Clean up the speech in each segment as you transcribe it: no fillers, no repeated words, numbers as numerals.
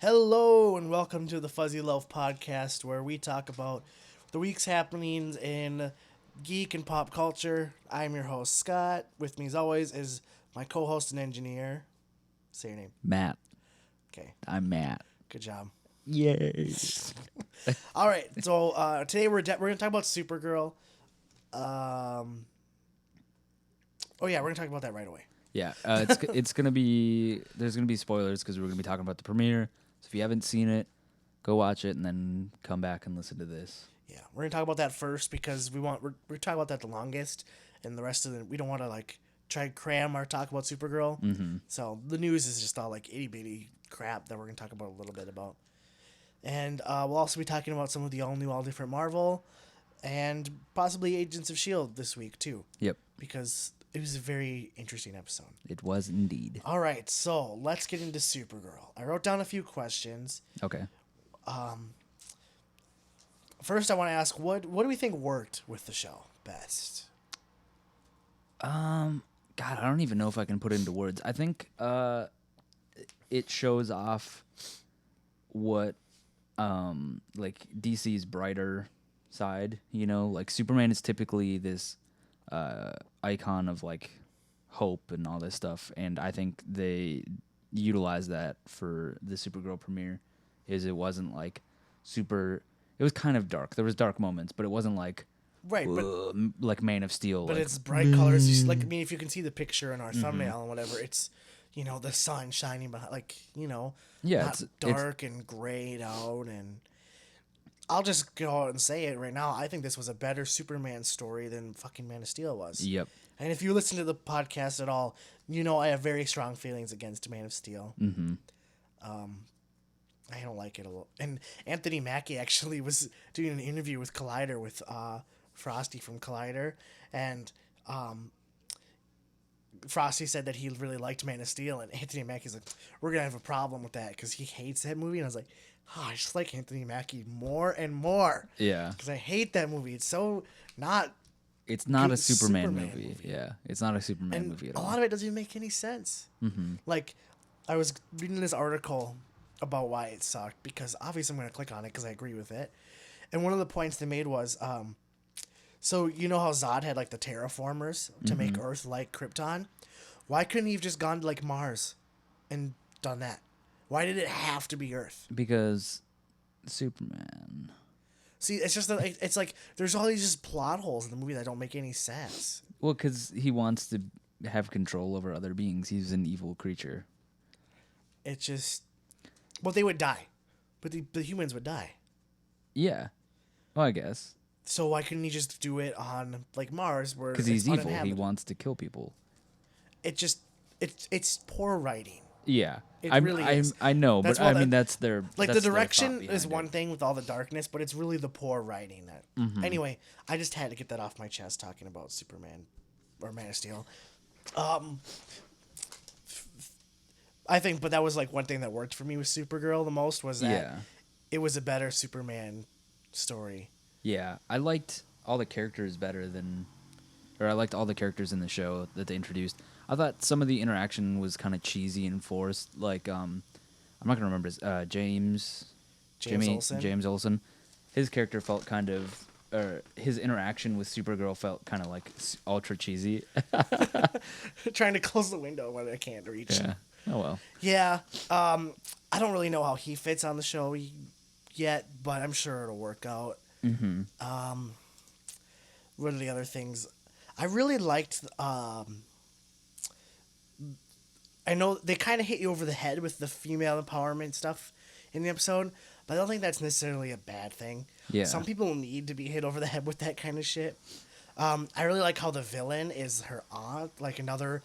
Hello and welcome to the Fuzzy Love Podcast, where we talk about the week's happenings in geek and pop culture. I'm your host, Scott. With me, as always, is my co-host and engineer. Say your name. Matt. Okay, I'm Matt. good job. Yay. All right, so today we're going to talk about Supergirl. Oh yeah, we're going to talk about that right away. Yeah, it's gonna be there's gonna be spoilers because we're gonna be talking about the premiere. So if you haven't seen it, go watch it and then come back and listen to this. Yeah, we're going to talk about that first because we're talking about that the longest, and the rest of it we don't want to try to cram our talk about Supergirl. Mm-hmm. So the news is just all itty bitty crap that we're gonna talk about a little bit about, and we'll also be talking about some of the all different Marvel, and possibly Agents of S.H.I.E.L.D. this week too. Yep, Because it was a very interesting episode. it was indeed. All right, so let's get into Supergirl. I wrote down a few questions. Okay. First, I want to ask what do we think worked with the show best? God, I don't even know if I can put it into words. I think it shows off what like DC's brighter side. You know, like Superman is typically this icon of like hope and all this stuff, and I think they utilize that for the Supergirl premiere. It wasn't like super. It was kind of dark. There was dark moments, but it wasn't like Right, but like Man of Steel. but like, it's bright colors. If you can see the picture in our thumbnail and whatever, it's the sun shining behind, yeah, not dark and grayed out. And I'll just go out and say it right now. I think this was a better Superman story than fucking Man of Steel was. Yep. And if you listen to the podcast at all, I have very strong feelings against Man of Steel. Mm-hmm. I don't like it a lot. And Anthony Mackie actually was doing an interview with Collider with Frosty from Collider, and Frosty said that he really liked Man of Steel, and Anthony Mackie's like, we're gonna have a problem with that because he hates that movie. And I was like, I just like Anthony Mackie more and more. Yeah. Because I hate that movie. It's so not. It's not good a Superman movie. movie. Yeah, it's not a Superman And movie at a all. lot of it doesn't even make any sense. Mm-hmm. Like, I was reading this article about why it sucked, because obviously I'm going to click on it because I agree with it. And one of the points they made was, so you know how Zod had the terraformers to make Earth like Krypton? Why couldn't he have just gone to Mars and done that? Why did it have to be Earth? Because Superman. See, it's just that it's like there's all these just plot holes in the movie that don't make any sense. Well, because he wants to have control over other beings. He's an evil creature. It just, well, they would die, but the humans would die. Yeah. Well, I guess. So why couldn't he just do it on Mars, where Because he's evil. He wants to kill people. It just it's poor writing. Yeah. It really is. I know, That's but why I mean, that's their... the that's their direction thought is behind one it. thing with all the darkness, but it's really the poor writing that. Anyway, I just had to get that off my chest talking about Superman or Man of Steel. I think, but that was one thing that worked for me with Supergirl the most was that Yeah. it was a better Superman story. Yeah. I liked all the characters better than... Or I liked all the characters in the show that they introduced. I thought some of the interaction was kind of cheesy and forced. Like, I'm not gonna remember his James Olsen. James Olsen. His character felt kind of, or his interaction with Supergirl felt kind of ultra cheesy. Trying to close the window when I can't reach. Yeah. Oh well. Yeah. I don't really know how he fits on the show yet, but I'm sure it'll work out. Mm-hmm. What are the other things? I really liked. I know they kind of hit you over the head with the female empowerment stuff in the episode, but I don't think that's necessarily a bad thing. Yeah. Some people need to be hit over the head with that kind of shit. I really like how the villain is her aunt, another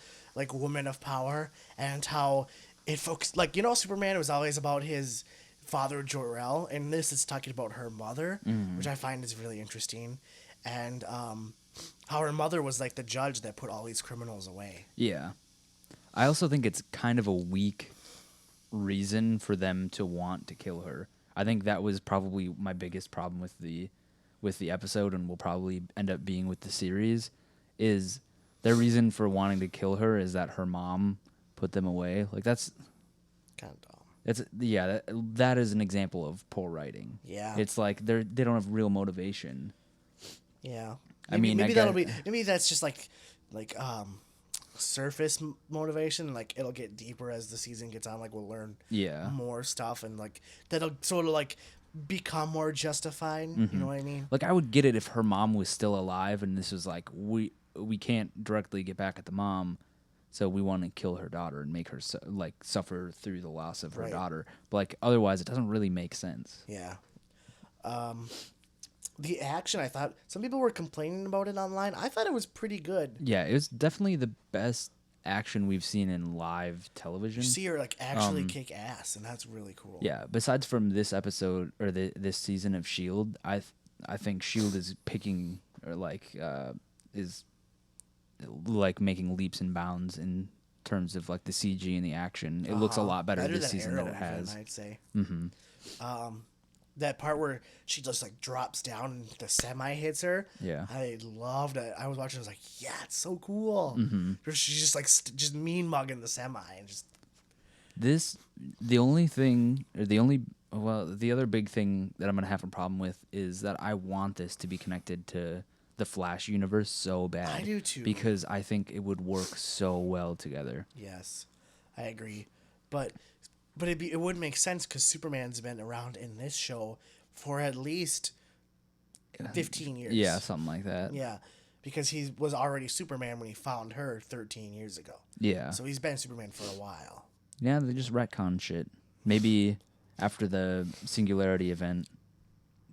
woman of power, and how it focused. Superman was always about his father Jor-El, and this is talking about her mother, which I find is really interesting, and how her mother was the judge that put all these criminals away. Yeah. I also think it's kind of a weak reason for them to want to kill her. I think that was probably my biggest problem with the episode, and will probably end up being with the series, is their reason for wanting to kill her is that her mom put them away. That's Kind of dumb. that is an example of poor writing. Yeah. It's like they don't have real motivation. Yeah. I mean, maybe I that'll get- be maybe that's just like surface motivation. Like it'll get deeper as the season gets on. Like we'll learn Yeah. more stuff, and like that'll sort of like become more justified. You know what I mean? Like I would get it if her mom was still alive and this was like we can't directly get back at the mom, so we want to kill her daughter and make her suffer through the loss of her Right. daughter. But like otherwise, it doesn't really make sense. Yeah. The action, I thought some people were complaining about it online. I thought it was pretty good. Yeah, it was definitely the best action we've seen in live television. You see her like actually kick ass, and that's really cool. Yeah, besides from this episode or this season of Shield, I think Shield is picking or is like making leaps and bounds in terms of like the CG and the action. It looks a lot better this season than it has. I'd say. That part where she just like drops down and the semi hits her. Yeah. I loved it. I was watching. I was like, yeah, it's so cool. She's just like just mean mugging the semi and just. The other big thing that I'm gonna have a problem with is that I want this to be connected to the Flash universe so bad. I do too. Because I think it would work so well together. Yes, I agree, but it would make sense because Superman's been around in this show for at least 15 years. Yeah, something like that. Yeah, because he was already Superman when he found her 13 years ago. Yeah. So he's been Superman for a while. Yeah, they just retcon shit. Maybe after the Singularity event,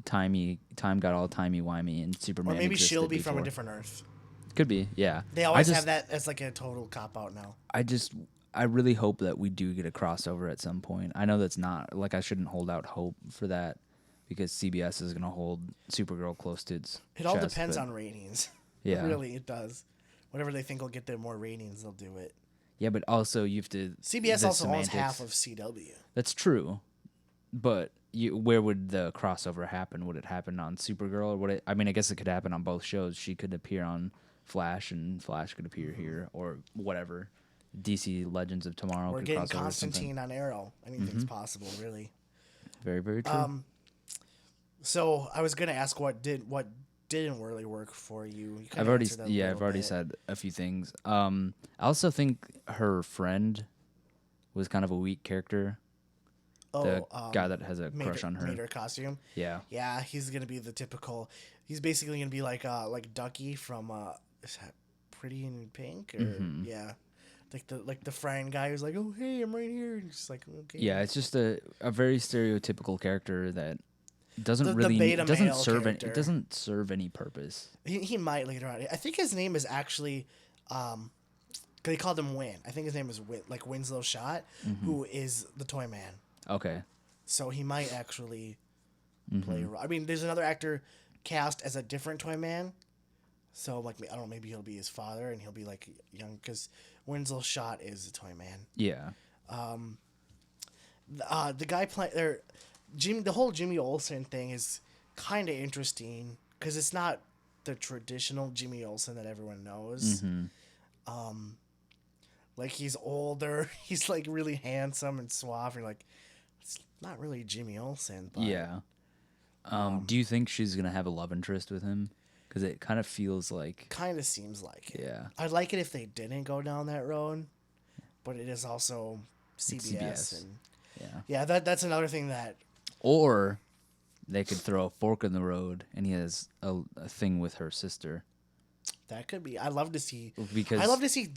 time got all timey-wimey and Superman Or maybe existed she'll be from a before. different Earth. Could be, yeah. They always have that as like a total cop-out now. I really hope that we do get a crossover at some point. I know that's not, like, I shouldn't hold out hope for that because CBS is going to hold Supergirl close to its It all chest, depends but- on ratings. Yeah. Really, it does. Whatever they think will get them more ratings, they'll do it. Yeah, but also you have to... CBS the also owns semantics. half of CW. That's true, but where would the crossover happen? Would it happen on Supergirl, or would it? I mean, I guess it could happen on both shows. She could appear on Flash, and Flash could appear here, or whatever. DC Legends of Tomorrow. We're could getting cross over something. Constantine on Arrow. Anything's possible, really. Very, very true. So I was gonna ask what didn't really work for you. You kinda I've already answered that a little bit. said a few things. I also think her friend was kind of a weak character. The guy that has a crush on her. Made her costume. Yeah. Yeah, he's gonna be the typical. He's basically gonna be like Ducky from is that Pretty in Pink? Or yeah, like the friend guy who's like, oh hey, I'm right here. And just like okay. Yeah, it's just a very stereotypical character that doesn't The really beta doesn't male serve character. it doesn't serve any purpose. He might later on. I think his name is actually, they called him Win. I think his name is Winslow Schott, who is the Toy Man. Okay. So he might actually play a role. I mean, there's another actor cast as a different Toy Man. So like I don't know, maybe he'll be his father and he'll be like young because Winslow Schott is the Toy Man. Yeah. The guy playing there, the whole Jimmy Olsen thing is kind of interesting because it's not the traditional Jimmy Olsen that everyone knows. Like he's older, he's like really handsome and suave. You're like, it's not really Jimmy Olsen. But Yeah. Do you think she's gonna have a love interest with him? Because it kind of feels like. Kind of seems like it. Yeah. I'd like it if they didn't go down that road, but it is also CBS. And yeah, that's another thing that. Or they could throw a fork in the road, and he has a thing with her sister. That could be. I love to see. Because I love to see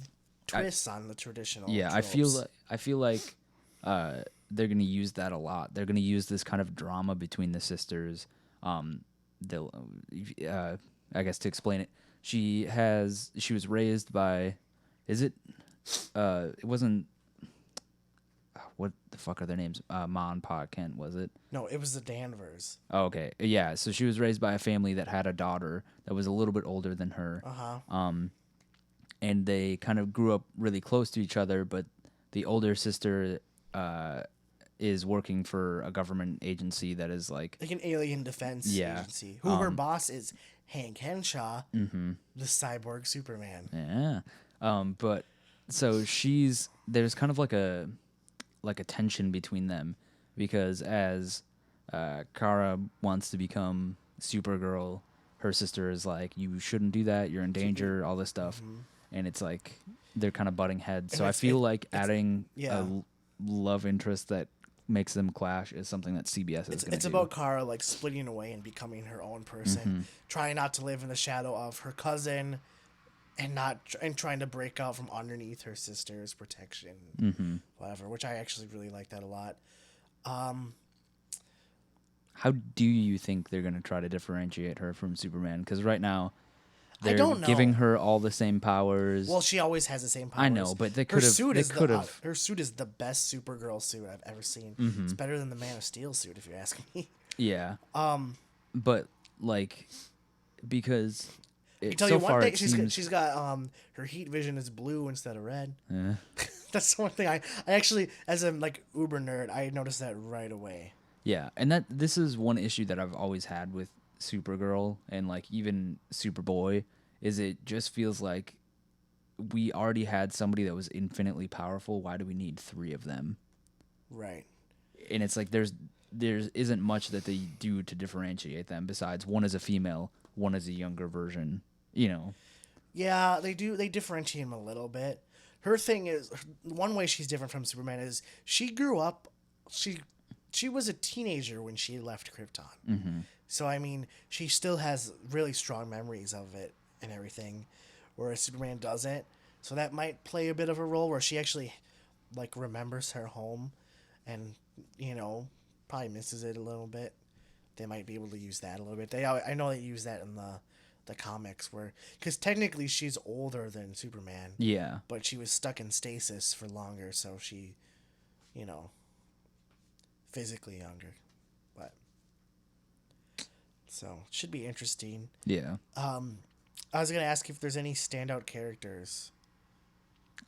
twists on the traditional. Yeah, tropes. I feel like they're gonna use that a lot. They're gonna use this kind of drama between the sisters. They'll, I guess to explain it, she was raised by, it wasn't. What the fuck are their names? Ma and Pa Kent, was it? No, it was the Danvers. Oh, okay, yeah. So she was raised by a family that had a daughter that was a little bit older than her. And they kind of grew up really close to each other, but the older sister is working for a government agency that is like an alien defense agency. Who her boss is Hank Henshaw, the cyborg Superman. Yeah. But so there's kind of like a like a tension between them, because as Kara wants to become Supergirl, her sister is like, you shouldn't do that, you're in danger, all this stuff. And it's like they're kind of butting heads. So I feel like adding love interest that makes them clash is something that CBS is going to do. It's about Kara like splitting away and becoming her own person, trying not to live in the shadow of her cousin, and trying to break out from underneath her sister's protection, whatever. Which I actually really like that a lot. How do you think they're going to try to differentiate her from Superman? Because right now, I they're don't know. giving her all the same powers. Well, she always has the same powers. I know, but they could have. Her suit is the best Supergirl suit I've ever seen. It's better than the Man of Steel suit, if you're asking me. Yeah. But like, because I tell you one thing, she's got her heat vision is blue instead of red. Yeah. That's the one thing I actually, as a like uber nerd, I noticed that right away. Yeah, and this is one issue that I've always had with Supergirl and like even Superboy, is it just feels like we already had somebody that was infinitely powerful. Why do we need 3 of them? Right. And it's like there isn't much that they do to differentiate them besides one is a female, one is a younger version, you know. Yeah, they do. They differentiate him a little bit. Her thing is, one way she's different from Superman is she grew up, she was a teenager when she left Krypton. So, I mean, she still has really strong memories of it and everything, whereas Superman doesn't. So that might play a bit of a role where she actually, like, remembers her home and, you know, probably misses it a little bit. They might be able to use that a little bit. I know they use that in the comics where, because technically she's older than Superman. Yeah. But she was stuck in stasis for longer, so she, you know, physically younger. But so should be interesting. Yeah. I was gonna ask if there's any standout characters.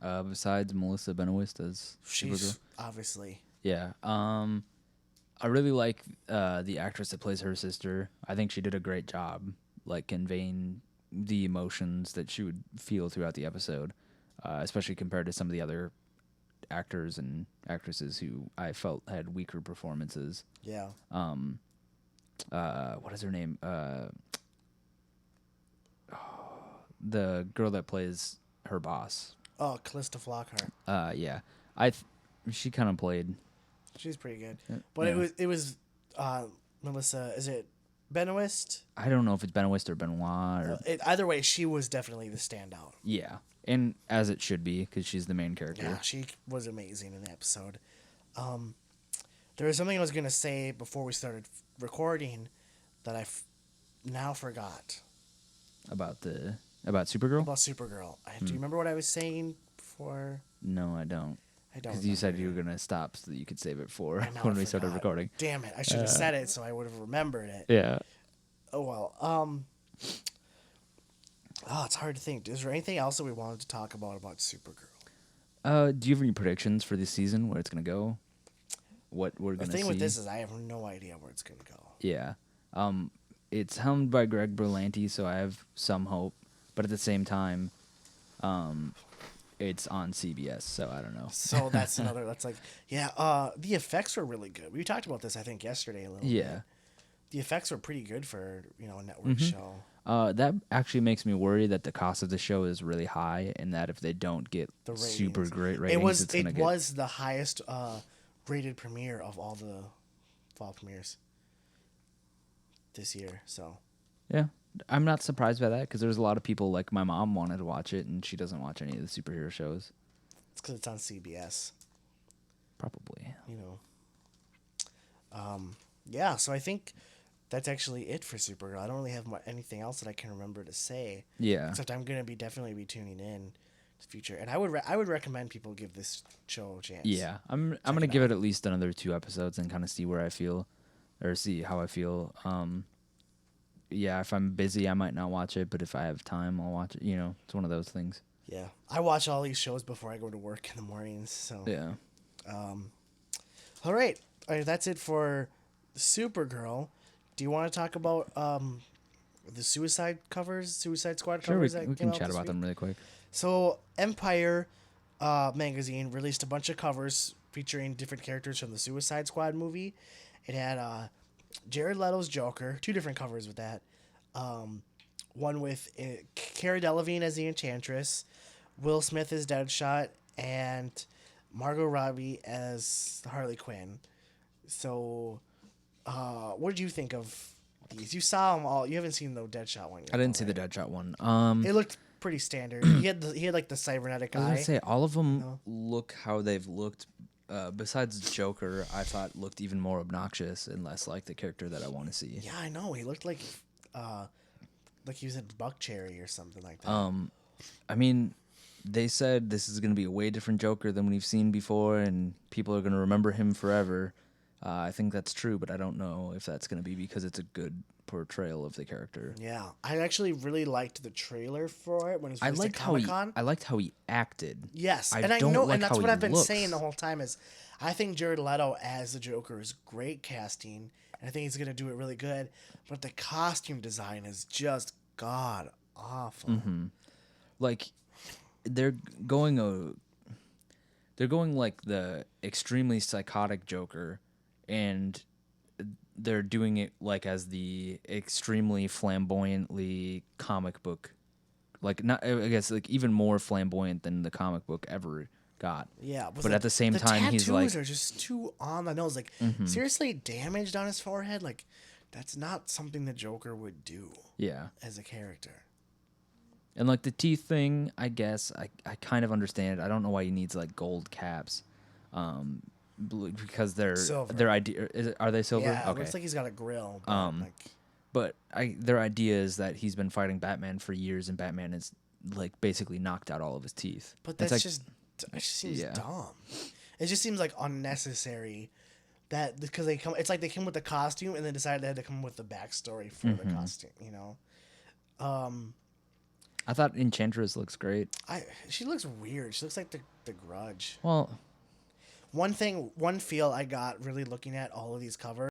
Besides Melissa Benoist as She's Supergirl. obviously. Yeah. I really like the actress that plays her sister. I think she did a great job, like conveying the emotions that she would feel throughout the episode, especially compared to some of the other actors and actresses who I felt had weaker performances. Yeah. What is her name? The girl that plays her boss. Oh, Callista Flockhart. Yeah. She kind of played. She's pretty good, but it was Melissa. Is it Benoist? I don't know if it's Benoist or Benoit or. Either way, she was definitely the standout. Yeah, and as it should be, because she's the main character. Yeah, she was amazing in the episode. There was something I was gonna say before we started recording that I now forgot. About Supergirl? About Supergirl. Do you remember what I was saying before? No, I don't. I don't. Because you said you were gonna stop so that you could save it for I when we started recording. Damn it! I should have said it so I would have remembered it. Yeah. Oh well. It's hard to think. Is there anything else that we wanted to talk about Supergirl? Do you have any predictions for this season? Where it's gonna go? What we're gonna see? The thing with this is I have no idea where it's gonna go. Yeah. It's helmed by Greg Berlanti, so I have some hope. But at the same time, it's on CBS, so I don't know. So that's another. That's like, yeah. The effects were really good. We talked about this, I think, yesterday a little bit. Yeah. The effects were pretty good for a network show. That actually makes me worry that the cost of the show is really high, and that if they don't get super great ratings, it was the highest rated premiere of all the fall premieres this year. So yeah, I'm not surprised by that because there's a lot of people like my mom wanted to watch it, and she doesn't watch any of the superhero shows. It's because it's on CBS. Probably. Yeah. So I think that's actually it for Supergirl. I don't really have anything else that I can remember to say. Yeah. Except I'm gonna definitely be tuning in to the future, and I would recommend people give this show a chance. Yeah, I'm gonna give it at least another 2 episodes and kind of see where I feel, or see how I feel. Yeah, if I'm busy, I might not watch it, but if I have time, I'll watch it. It's one of those things. Yeah, I watch all these shows before I go to work in the mornings. So yeah. All right, that's it for Supergirl. Do you want to talk about the Suicide Squad covers? Sure, we can chat about them really quick. So Empire magazine released a bunch of covers featuring different characters from the Suicide Squad movie. It had Jared Leto's Joker, two different covers with that. One with Cara Delevingne as the Enchantress, Will Smith as Deadshot, and Margot Robbie as Harley Quinn. So, what did you think of these? You saw them all. You haven't seen the Deadshot one yet. I didn't see right? the Deadshot one. It looked pretty standard. He had like the cybernetic I was eye. gonna say all of them look how they've looked. Besides Joker, I thought looked even more obnoxious and less like the character that I want to see. Yeah, I know. He looked like he was in Buck Cherry or something like that. I mean, they said this is gonna be a way different Joker than we've seen before, and people are gonna remember him forever. I think that's true, but I don't know if that's gonna be because it's a good portrayal of the character. Yeah, I actually really liked the trailer for it when it was released at Comic-Con. I liked how he acted. Yes, I and I don't know, like and that's how what he I've been looks. saying the whole time is, I think Jared Leto as the Joker is great casting, and I think he's gonna do it really good. But the costume design is just god awful. Mm-hmm. Like they're going like the extremely psychotic Joker, and they're doing it like as the extremely flamboyantly comic book, like not I guess like even more flamboyant than the comic book ever got. Yeah, but at the same time he's like tattoos are just too on the nose. Like seriously damaged on his forehead. Like that's not something the Joker would do. Yeah. As a character. And like the teeth thing, I guess I kind of understand. I don't know why he needs like gold caps, because they're Silver. their idea. Are they silver? Yeah, it Okay. looks like he's got a grill. But But their idea is that he's been fighting Batman for years, and Batman is like basically knocked out all of his teeth. but It's that's like, it just seems yeah. dumb. It just seems like unnecessary. That because it's like they came with the costume and then decided they had to come with the backstory for the costume. You know. I thought Enchantress looks great. She looks weird. She looks like the Grudge. Well, One feel I got really looking at all of these covers